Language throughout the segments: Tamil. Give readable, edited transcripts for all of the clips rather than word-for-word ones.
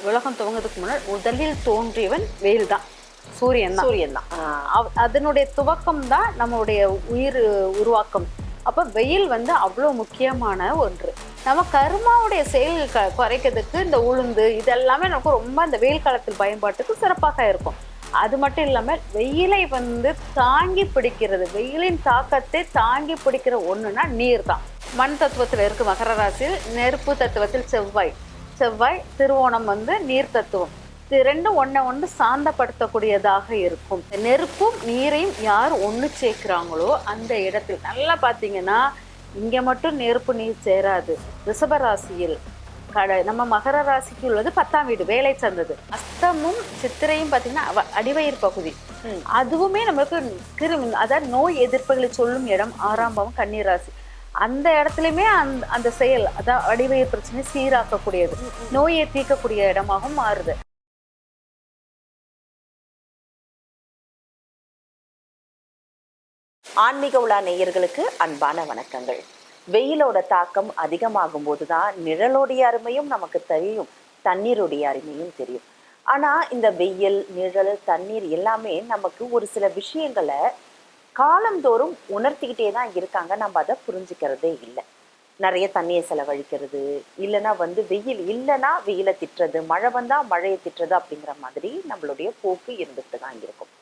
உலகம் துவங்குறதுக்கு முன்னாடி முதலில் தோன்றியவன் வெயில் தான், சூரியன் தான். அதனுடைய துவக்கம் தான் நம்மளுடைய உயிர் உருவாக்கம். அப்போ வெயில் வந்து அவ்வளோ முக்கியமான ஒன்று. நம்ம கர்மாவுடைய செயல் குறைக்கிறதுக்கு இந்த உளுந்து இதெல்லாமே நமக்கு ரொம்ப அந்த வெயில் காலத்தில் பயன்பாட்டுக்கு சிறப்பாக இருக்கும். அது மட்டும் இல்லாமல் வெயிலை வந்து தாங்கி பிடிக்கிறது, வெயிலின் தாக்கத்தை தாங்கி பிடிக்கிற ஒன்றுனா நீர் தான். மண் தத்துவத்தில் இருக்கு மகர ராசியில், நெருப்பு தத்துவத்தில் செவ்வாய், திருவோணம் வந்து நீர் தத்துவம். இது ரெண்டும் ஒன்று சாந்தப்படுத்தக்கூடியதாக இருக்கும். நெருப்பும் நீரையும் யார் ஒன்று சேர்க்கிறாங்களோ அந்த இடத்தில் நல்லா பார்த்தீங்கன்னா இங்கே மட்டும் நெருப்பு நீர் சேராது. ரிஷபராசியில் நம்ம மகர ராசிக்கு உள்ளது 10ஆம் வீடு, வேலை சார்ந்தது. அஸ்தமும் சித்திரையும் பார்த்தீங்கன்னா அடிவயிறு பகுதி, அதுவுமே நம்மளுக்கு அதாவது நோய் எதிர்ப்புகளை சொல்லும் இடம் 6ஆம் பாவம் கன்னி ராசி. அந்த இடத்துலையுமே அந்த செயல் அதாவது அடிவயிறு பிரச்சனை சீராக்கக்கூடியது, நோயை தீர்க்கக்கூடிய இடமாகவும் மாறுது. ஆன்மீக உலா நேயர்களுக்கு அன்பான வணக்கங்கள். வெயிலோட தாக்கம் அதிகமாகும் போதுதான் நிழலோடைய அருமையும் நமக்கு தெரியும், தண்ணீருடைய அருமையும் தெரியும். ஆனா இந்த வெயில், நிழல், தண்ணீர் எல்லாமே நமக்கு ஒரு சில விஷயங்களை காலந்தோறும் உணர்த்திக்கிட்டே தான் இருக்காங்க. நம்ம அதை புரிஞ்சுக்கிறதே இல்லை. நிறைய தண்ணியை செலவழிக்கிறது, இல்லைன்னா வெயில் இல்லைன்னா வெயிலை திட்டுறது, மழை வந்தா மழையை திட்டுறது அப்படிங்கிற மாதிரி நம்மளுடைய போக்கு இருந்துட்டு தான் இருக்கும்.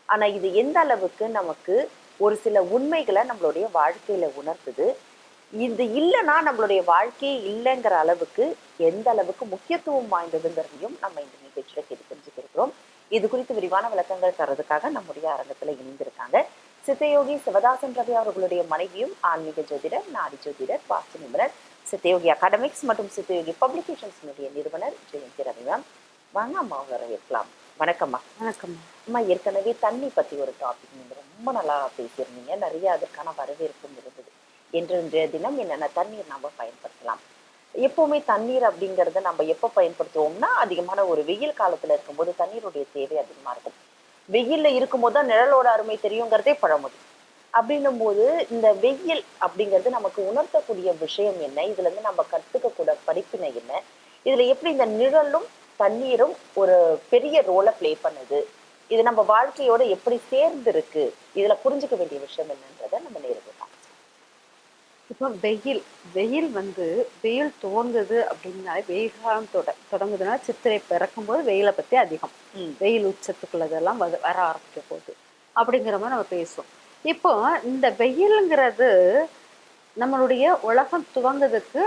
ஆனா இது எந்த அளவுக்கு நமக்கு ஒரு சில உண்மைகளை நம்மளுடைய வாழ்க்கையில உணர்த்துது, இது இல்லைன்னா நம்மளுடைய வாழ்க்கையே இல்லைங்கிற அளவுக்கு எந்த அளவுக்கு முக்கியத்துவம் வாய்ந்ததுங்கிறதையும் நம்ம இந்த நிகழ்ச்சியில தெரிஞ்சுக்கிறோம். இது குறித்து விரிவான விளக்கங்கள் தரதுக்காக நம்முடைய அரங்கத்துல இணைந்திருக்காங்க சித்தயோகி சிவதாசன் ரவி அவர்களுடைய மனைவியும் ஆன்மீக ஜோதிடர், நாடி ஜோதிடர், வாஸ்து நிபுணர், சித்தயோகி அகாடமிக்ஸ் மற்றும் சித்தயோகி பப்ளிகேஷன்ஸ் நிறுவனர் ஜெயந்தி ரவி மேம். வாங்க அம்மா வரவேற்கலாம். வணக்கம்மா. வணக்கம்மா. அம்மா, ஏற்கனவே தண்ணி பத்தி ஒரு டாபிக் நீங்க ரொம்ப நல்லா பேசியிருந்தீங்க, நிறைய அதற்கான வரவேற்பும் இருந்தது. இன்றைய தினம் என்னென்ன தண்ணீர் நம்ம பயன்படுத்தலாம்? எப்பவுமே தண்ணீர் அப்படிங்கிறத நம்ம எப்போ பயன்படுத்துவோம்னா அதிகமான ஒரு வெயில் காலத்துல இருக்கும்போது தண்ணீருடைய தேவை அதிகமா இருக்கும். வெயில்ல இருக்கும்போது தான் நிழலோட அருமை தெரியுங்கிறதே பழமொழி. அப்படின்னும் போது இந்த வெயில் அப்படிங்கிறது நமக்கு உணர்த்தக்கூடிய விஷயம் என்ன, இதுல இருந்து நம்ம கற்றுக்கக்கூட படிப்பினை என்ன, இதுல எப்படி இந்த நிழலும் தண்ணீரும் ஒரு பெரிய ரோலை பிளே பண்ணுது, இது நம்ம வாழ்க்கையோட எப்படி சேர்ந்து இருக்கு, இதுல புரிஞ்சுக்க வேண்டிய விஷயம் என்னன்றத நம்ம நேரில் பார்க்கலாம். இப்போ வெயில் வெயில் தோன்றுது அப்படின்னாலே வெயில் காலம் தொடங்குதுன்னா சித்திரை பிறக்கும்போது வெயிலை பத்தி அதிகம், வெயில் உச்சத்துக்குள்ளதெல்லாம் வர ஆரம்பிக்க போகுது அப்படிங்கிற மாதிரி நம்ம பேசுவோம். இப்போ இந்த வெயிலுங்கிறது நம்மளுடைய உலகம் துவங்குறதுக்கு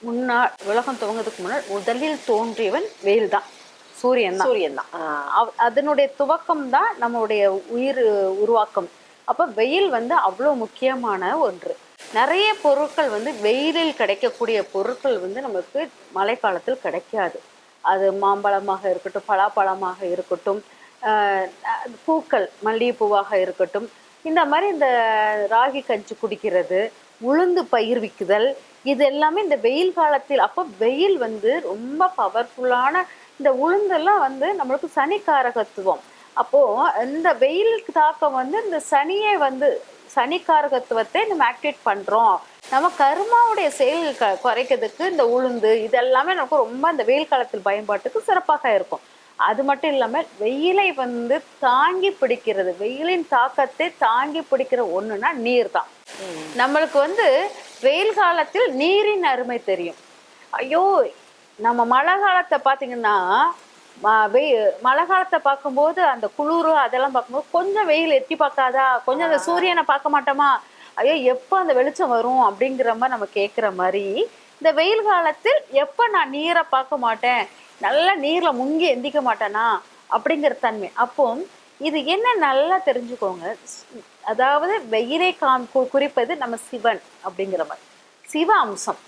முன்னாடி முதலில் தோன்றியவன் வெயில் தான், சூரியன் தான். அதனுடைய துவக்கம் தான் நம்மளுடைய உயிர் உருவாக்கம். அப்போ வெயில் வந்து அவ்வளோ முக்கியமான ஒன்று. நிறைய பொருட்கள் வெயிலில் கிடைக்கக்கூடிய பொருட்கள் நமக்கு மழைக்காலத்தில் கிடைக்காது. அது மாம்பழமாக இருக்கட்டும், பலாப்பழமாக இருக்கட்டும், பூக்கள் மல்லிகைப்பூவாக இருக்கட்டும், இந்த மாதிரி இந்த ராகி கஞ்சி குடிக்கிறது, உளுந்து பயிர்விக்குதல், இது எல்லாமே இந்த வெயில் காலத்தில். அப்போ வெயில் ரொம்ப பவர்ஃபுல்லான இந்த உளுந்தெல்லாம் நம்மளுக்கு சனிக்காரகத்துவம். அப்போ இந்த வெயிலுக்கு தாக்கம் இந்த சனிக்காரகத்துவத்தை நம்ம ஆக்டிவேட் பண்றோம். நம்ம கர்மாவுடைய செயல் குறைக்கிறதுக்கு இந்த உளுந்து இதெல்லாமே நமக்கு ரொம்ப இந்த வெயில் காலத்தில் பயன்பாட்டுக்கு சிறப்பாக இருக்கும். அது மட்டும் இல்லாமல் வெயிலை தாங்கி பிடிக்கிறது, வெயிலின் தாக்கத்தை தாங்கி பிடிக்கிற ஒண்ணுனா நீர் தான். நம்மளுக்கு வெயில் காலத்தில் நீரின் அருமை தெரியும். ஐயோ, நம்ம மழை காலத்தை பார்த்தீங்கன்னா மழை காலத்தை பார்க்கும்போது அந்த குளிர் அதெல்லாம் பார்க்கும்போது கொஞ்சம் வெயில் எட்டி பார்க்காதா, கொஞ்சம் அந்த சூரியனை பார்க்க மாட்டோமா, ஐயோ எப்போ அந்த வெளிச்சம் வரும் அப்படிங்கிற மாதிரி நம்ம கேட்குற மாதிரி இந்த வெயில் காலத்தில் எப்போ நான் நீரை பார்க்க மாட்டேன், நல்லா நீரில் முங்கி எந்திக்க மாட்டேனா அப்படிங்கிற தன்மை. அப்போ இது என்ன நல்லா தெரிஞ்சுக்கோங்க. அதாவது வெயிலை குறிப்பது நம்ம சிவன் அப்படிங்கிற மாதிரி சிவ அம்சம்.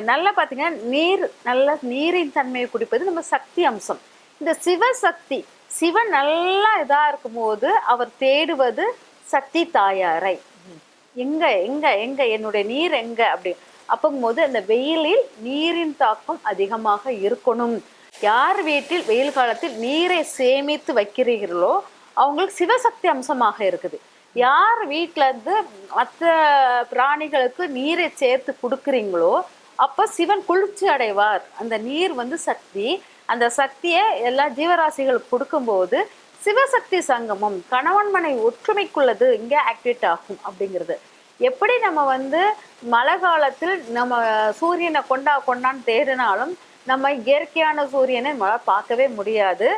நல்லா பார்த்தீங்கன்னா நீரின் தன்மையை குடிப்பது நம்ம சக்தி அம்சம். இந்த சிவசக்தி, சிவன் நல்லா இதாக இருக்கும்போது அவர் தேடுவது சக்தி தாயாரை. எங்க எங்க எங்க என்னுடைய நீர் எங்க அப்படி அப்போங்கும்போது அந்த வெயிலில் நீரின் தாக்கம் அதிகமாக இருக்கணும். யார் வீட்டில் வெயில் காலத்தில் நீரை சேமித்து வைக்கிறீர்களோ அவங்களுக்கு சிவசக்தி அம்சமாக இருக்குது. யார் வீட்டில் மற்ற பிராணிகளுக்கு நீரை சேர்த்து கொடுக்குறீங்களோ அப்போ சிவன் குளிர்ச்சி அடைவார். அந்த நீர் சக்தி அந்த சக்தியை எல்லா ஜீவராசிகளுக்கு கொடுக்கும்போது சிவசக்தி சங்கமம் கணவன் மனை ஒற்றுமைக்குள்ளது இங்க ஆக்டிவேட் ஆகும் அப்படிங்கிறது. எப்படி நம்ம வந்து மழை காலத்தில் நம்ம சூரியனை கொண்டான்னு தேடினாலும் நம்ம இயற்கையான சூரியனை நம்மளால பார்க்கவே முடியாது.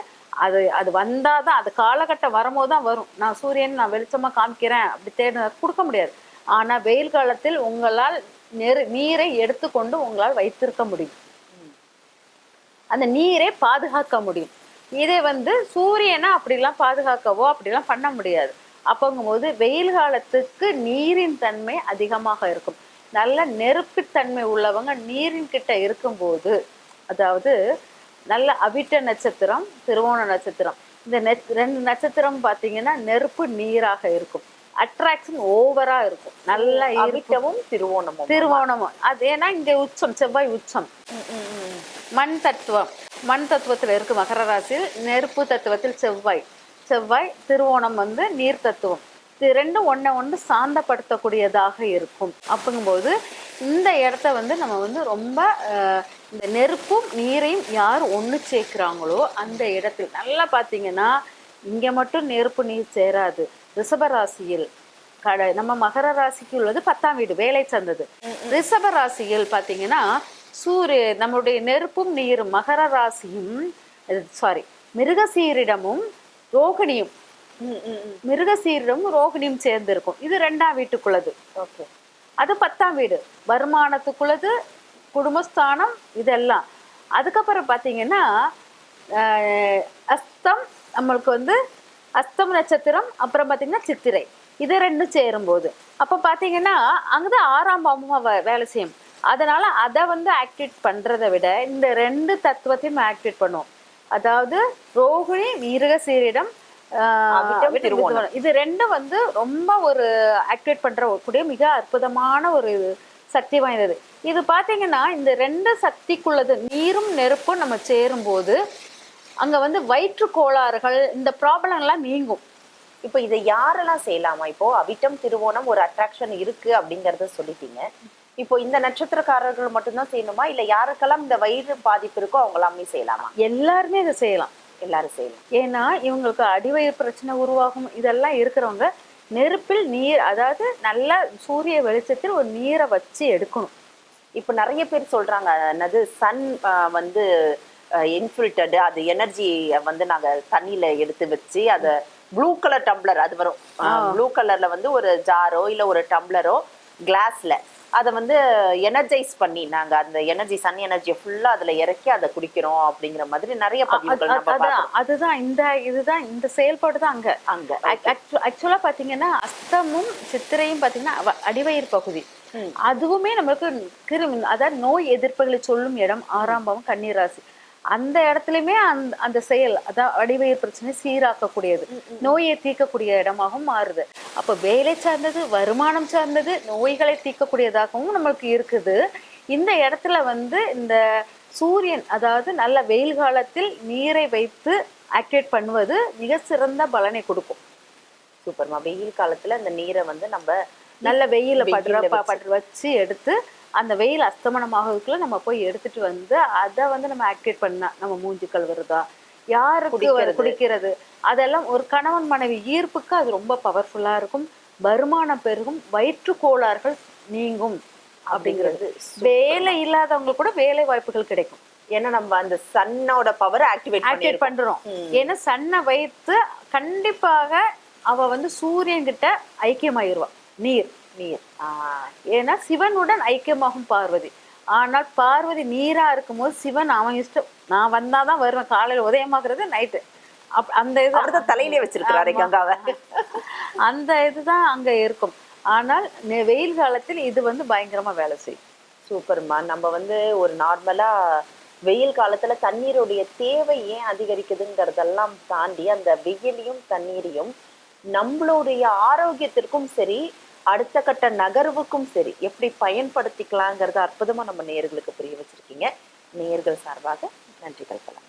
அது அது வந்தாதான், அது காலகட்டம் வரும்போது தான் வரும். நான் சூரியன் நான் வெளிச்சமா காமிக்கிறேன் அப்படி தேட கொடுக்க முடியாது. ஆனா வெயில் காலத்தில் உங்களால் நீரை எடுத்துக்கொண்டு உங்களால் வைத்திருக்க முடியும், அந்த நீரை பாதுகாக்க முடியும். இதை வந்து சூரியனை அப்படிலாம் பாதுகாக்கவோ அப்படிலாம் பண்ண முடியாது. அப்போங்கும்போது வெயில் காலத்துக்கு நீரின் தன்மை அதிகமாக இருக்கும். நல்ல நெருப்புத்தன்மை உள்ளவங்க நீரின் கிட்ட இருக்கும்போது, அதாவது நல்ல அவிட்ட நட்சத்திரம், திருவோண நட்சத்திரம், இந்த ரெண்டு நட்சத்திரம் பார்த்தீங்கன்னா நெருப்பு நீராக இருக்கும். அட்ராக்ஷன் ஓவரா இருக்கும். நல்லா அவிட்டமும் திருவோணமும் அது ஏன்னா இங்க உச்சம், செவ்வாய் உச்சம். மண் தத்துவம், மண் தத்துவத்துல இருக்கு மகர ராசியில். நெருப்பு தத்துவத்தில் செவ்வாய் திருவோணம் வந்து நீர் தத்துவம். இது ரெண்டும் ஒன்று சாந்தப்படுத்தக்கூடியதாக இருக்கும். அப்படிங்கும்போது இந்த இடத்த வந்து நம்ம வந்து ரொம்ப இந்த நெருப்பும் நீரையும் யார் ஒன்று சேர்க்கிறாங்களோ அந்த இடத்தில் நல்லா பார்த்தீங்கன்னா இங்க மட்டும் நெருப்பு நீர் சேராது. ரிஷபராசியில் நம்ம மகர ராசிக்கு உள்ளது 10ஆம் வீடு, வேலை சார்ந்தது. ரிஷப ராசியில் பார்த்தீங்கன்னா நம்மளுடைய நெருப்பும் நீரும் மகர ராசியும் மிருகசீரிடமும் ரோகிணியும் ரோகிணியும் சேர்ந்து இருக்கும். இது 2ஆம் வீட்டுக்குள்ளது. ஓகே, அது 10ஆம் வீடு, வருமானத்துக்குள்ளது, குடும்பஸ்தானம் இதெல்லாம். அதுக்கப்புறம் பார்த்தீங்கன்னா அஸ்தம், நம்மளுக்கு வந்து அஸ்தம் நட்சத்திரம், அப்புறம் பார்த்தீங்கன்னா சித்திரை, இது ரெண்டும் சேரும்போது அப்போ பார்த்தீங்கன்னா அங்கதான் 6ஆம் பாவமா வேலை செய்யும். அதனால அதை வந்து ஆக்டிவேட் பண்றதை விட இந்த 2 தத்துவத்தையும் ஆக்டிவேட் பண்ணுவோம். அதாவது ரோகிணி மிருகசீரிடம் இது ரெண்டும் வந்து ரொம்ப ஒரு ஆக்டிவேட் பண்ற கூடிய மிக அற்புதமான ஒரு சக்தி வாய்ந்தது. இது பாத்தீங்கன்னா இந்த 2 சக்திக்குள்ளது நீரும் நெருப்பும் நம்ம சேரும் போது அங்க வந்து வயிற்று கோளாறுகள் இந்த ப்ராப்ளம் எல்லாம் நீங்கும். இப்போ இதை யாரெல்லாம் செய்யலாமா? இப்போ அவிட்டம் திருவோணம் ஒரு அட்ராக்ஷன் இருக்கு அப்படிங்கறத சொல்லிட்டீங்க. இப்போ இந்த நட்சத்திரக்காரர்கள் மட்டும்தான் செய்யணுமா, இல்ல யாருக்கெல்லாம் இந்த வயிறு பாதிப்பு இருக்கோ அவங்க எல்லாமே செய்யலாமா? எல்லாருமே இதை செய்யலாம், எல்லாரும் செய்யலாம். ஏன்னா இவங்களுக்கு அடிவயிறு பிரச்சனை உருவாகும். இதெல்லாம் இருக்கிறவங்க நெருப்பில் நீர், அதாவது நல்ல சூரிய வெளிச்சத்தில் ஒரு நீரை வச்சு எடுக்கணும். இப்போ நிறைய பேர் சொல்றாங்க என்னது சன் வந்து இன்ஃபில்டர்டு, அது எனர்ஜி வந்து நாங்க தண்ணியில எடுத்து வச்சு அதை ப்ளூ கலர் டம்ளர், அது வரும் ப்ளூ கலர்ல வந்து ஒரு ஜாரோ இல்ல ஒரு டம்ளரோ கிளாஸ்ல அதை வந்து எனர்ஜைஸ் பண்ணி நாங்க அந்த எனர்ஜி சன் எனர்ஜியை ஃபுல்லா அதுல இறக்கி அதை குடிக்கிறோம் அப்படிங்கிற மாதிரி நிறைய பதிவுகள் நம்ம பார்க்கிறோம். அதுதான் இதுதான் இந்த செயல்பாடு தான் அங்க ஆக்சுவலா பாத்தீங்கன்னா அஸ்தமும் சித்திரையும் பாத்தீங்கன்னா அடிவயிறு பகுதி, அதுவுமே நம்மளுக்கு கிருமி, அதாவது நோய் எதிர்ப்புகளை சொல்லும் இடம் 6ஆம் பாவம் கன்னி ராசி. அந்த இடத்துலயுமே அந்த செயல், அதான் அடிவயிறு பிரச்சனை சீராக்கக்கூடியது, நோயை தீர்க்கக்கூடிய இடமாகவும் மாறுது. அப்ப வேலை சார்ந்தது, வருமானம் சார்ந்தது, நோய்களை தீர்க்கக்கூடியதாகவும் நம்மளுக்கு இருக்குது. இந்த இடத்துல வந்து இந்த சூரியன், அதாவது நல்ல வெயில் காலத்தில் நீரை வைத்து ஆக்டிவேட் பண்ணுவது மிக சிறந்த பலனை கொடுக்கும். சூப்பர்மா. வெயில் காலத்துல அந்த நீரை வந்து நம்ம நல்ல வெயில பற்ற வச்சு எடுத்து அந்த வெயில் அஸ்தமனமாகக்குள்ள நம்ம போய் எடுத்துட்டு வந்து அதை வந்து நம்ம ஆக்டிவேட் பண்ணா நம்ம மூஞ்சி கழுவுறதா, யாருக்கு குடிக்கிறது, அதெல்லாம் ஒரு கணவன் மனைவி ஈர்ப்புக்கு அது ரொம்ப பவர்ஃபுல்லா இருக்கும். வருமானம் பெருகும், வயிற்று கோளாறுகள் நீங்கும் அப்படிங்கிறது. வேலை இல்லாதவங்க கூட வேலை வாய்ப்புகள் கிடைக்கும். ஏன்னா நம்ம அந்த சன்னோட பவர் ஆக்டிவேட் பண்றோம். ஏன்னா சன்னை வைத்து கண்டிப்பாக அவ வந்து சூரியன் கிட்ட ஐக்கியமாயிருவா. நீர் ஏன்னா சிவனுடன் ஐக்கியமாகும் பார்வதி. ஆனால் பார்வதி நீரா இருக்கும்போது சிவன் அவன் இஷ்டம், நான் வந்தாதான் வருவேன், காலையில உதயமாகிறது நைட்டு, அந்த இது தலையிலே வச்சிருக்கிறாரு கங்காவை. அந்த இதுதான் அங்க இருக்கும். ஆனால் வெயில் காலத்தில் இது வந்து பயங்கரமா வேலை செய்யும். சூப்பர்மா. நம்ம வந்து ஒரு நார்மலா வெயில் காலத்துல தண்ணீருடைய தேவை ஏன் அதிகரிக்குதுங்கிறதெல்லாம் தாண்டி அந்த வெயிலையும் தண்ணீரையும் நம்மளுடைய ஆரோக்கியத்திற்கும் சரி அடுத்த கட்ட நகர்வுக்கும் சரி எப்படி பயன்படுத்திக்கலாங்கிறத அற்புதமா நம்ம நேயர்களுக்கு புரிய வச்சிருக்கீங்க. நேயர்கள் சார்பாக நன்றி கல்கலாம்.